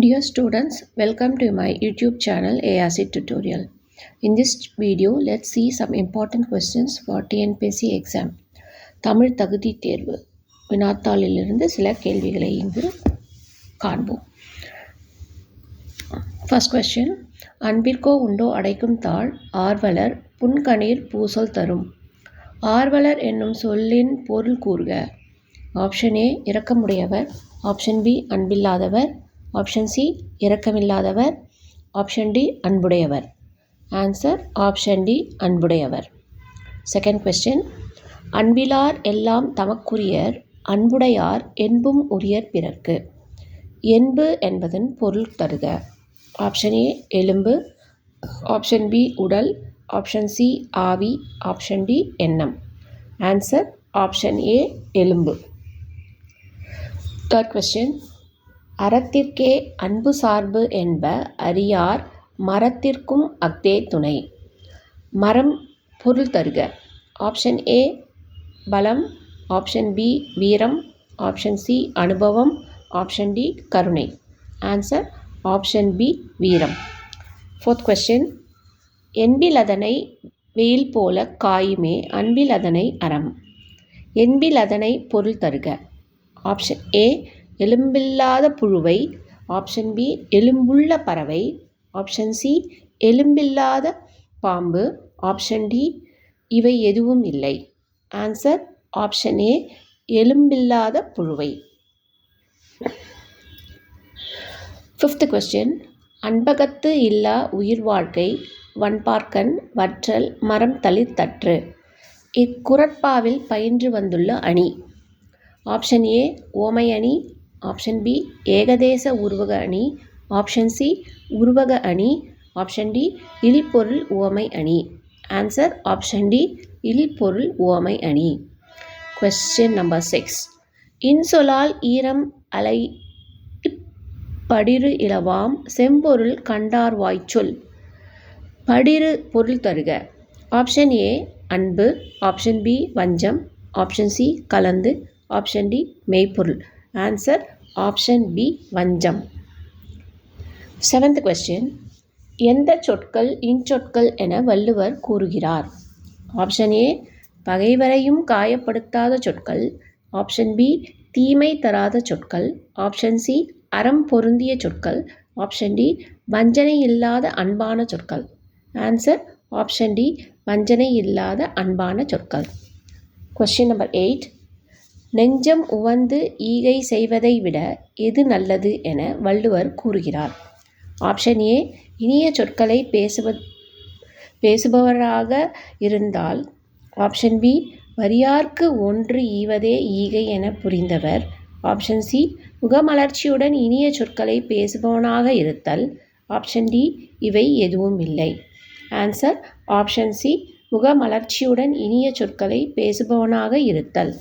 Dear students, welcome to my YouTube channel ARC Tutorial. In this video, let's see some important questions for TNPSC exam. Tamil தகுதி தேர்வு வினாத்தாளிலிருந்து சில கேள்விகளை இங்கு காண்போம். First question. அன்பிற்கோ உண்டோ அடைக்கும் தாழ் ஆர்வலர் புன்கணீர் பூசல் தரும். ஆர்வலர் என்னும் சொல்லின் பொருள் கூறுக. ஆப்ஷன் ஏ இரக்கமுடையவர், ஆப்ஷன் பி அன்பில்லாதவர், ஆப்ஷன் சி இரக்கமில்லாதவர், ஆப்ஷன் டி அன்புடையவர். ஆன்சர் ஆப்ஷன் டி அன்புடையவர். Second question. அன்பிலார் எல்லாம் தமக்குரியர், அன்புடையார் என்பும் உரியர் பிறர்க்கு. என்பு என்பதன் பொருள் தருக. ஆப்ஷன் ஏ எலும்பு, ஆப்ஷன் பி உடல், ஆப்ஷன் சி ஆவி, ஆப்ஷன் டி எண்ணம். ஆன்சர் ஆப்ஷன் ஏ எலும்பு. Third question. அறத்திற்கே அன்பு சார்பு என்ப அறியார், மரத்திற்கும் அஃதே துணை. மரம் பொருள் தருக. ஆப்ஷன் ஏ பலம், ஆப்ஷன் பி வீரம், ஆப்ஷன் சி அனுபவம், ஆப்ஷன் டி கருணை. ஆன்சர் ஆப்ஷன் பி வீரம். Fourth question. என்பில் அதனை வெயில் போல காயுமே, அன்பில் அதனை அறம். என்பில் அதனை பொருள் தருக. ஆப்ஷன் ஏ எலும்பில்லாத புழுவை, ஆப்ஷன் பி எலும்புள்ள பறவை, ஆப்ஷன் சி எலும்பில்லாத பாம்பு, ஆப்ஷன் டி இவை எதுவும் இல்லை. ஆன்சர் ஆப்ஷன் ஏ எலும்பில்லாத புழுவை. Fifth question. அன்பகத்து இல்லா உயிர் வாழ்க்கை வன்பார்க்கன் வற்றல் மரம் தளிர்த்தற்று. இக்குறட்பாவில் பயின்று வந்துள்ள அணி. ஆப்ஷன் ஏ ஓமை அணி, ஆப்ஷன் பி ஏகதேச உருவக அணி, ஆப்ஷன் சி உருவக அணி, ஆப்ஷன் டி இழிபொருள் உவமை அணி. ஆன்சர் ஆப்ஷன் டி இழிபொருள் உவமை அணி. Question number 6. இன்சொலால் ஈரம் அலை படிறு இலவாம், செம்பொருள் கண்டார் வாய்ச்சொல். படிறு பொருள் தருக. ஆப்ஷன் ஏ அன்பு, ஆப்ஷன் பி வஞ்சம், ஆப்ஷன் சி கலந்து, ஆப்ஷன் டி மெய்ப்பொருள். ஆன்சர் ஆப்ஷன் பி வஞ்சம். Seventh question. எந்த சொற்கள் இன்சொற்கள் என வள்ளுவர் கூறுகிறார். ஆப்ஷன் ஏ பகைவரையும் காயப்படுத்தாத சொற்கள், ஆப்ஷன் பி தீமை தராத சொற்கள், ஆப்ஷன் சி அறம் பொருந்திய சொற்கள், ஆப்ஷன் டி வஞ்சனை இல்லாத அன்பான சொற்கள். ஆன்சர் ஆப்ஷன் டி வஞ்சனை இல்லாத அன்பான சொற்கள். Question number 8. நெஞ்சம் உவந்து ஈகை செய்வதை விட எது நல்லது என வள்ளுவர் கூறுகிறார். ஆப்ஷன் ஏ இனிய சொற்களை பேசுபவராக இருந்தால், ஆப்ஷன் பி வறியார்க்கு ஒன்று ஈவதே ஈகை என புரிந்தவர், ஆப்ஷன் சி முகமலர்ச்சியுடன் இனிய சொற்களை பேசுபவனாக இருத்தல், ஆப்ஷன் டி இவை எதுவும் இல்லை. ஆன்சர் ஆப்ஷன் சி முகமலர்ச்சியுடன் இனிய சொற்களை பேசுபவனாக இருத்தல்.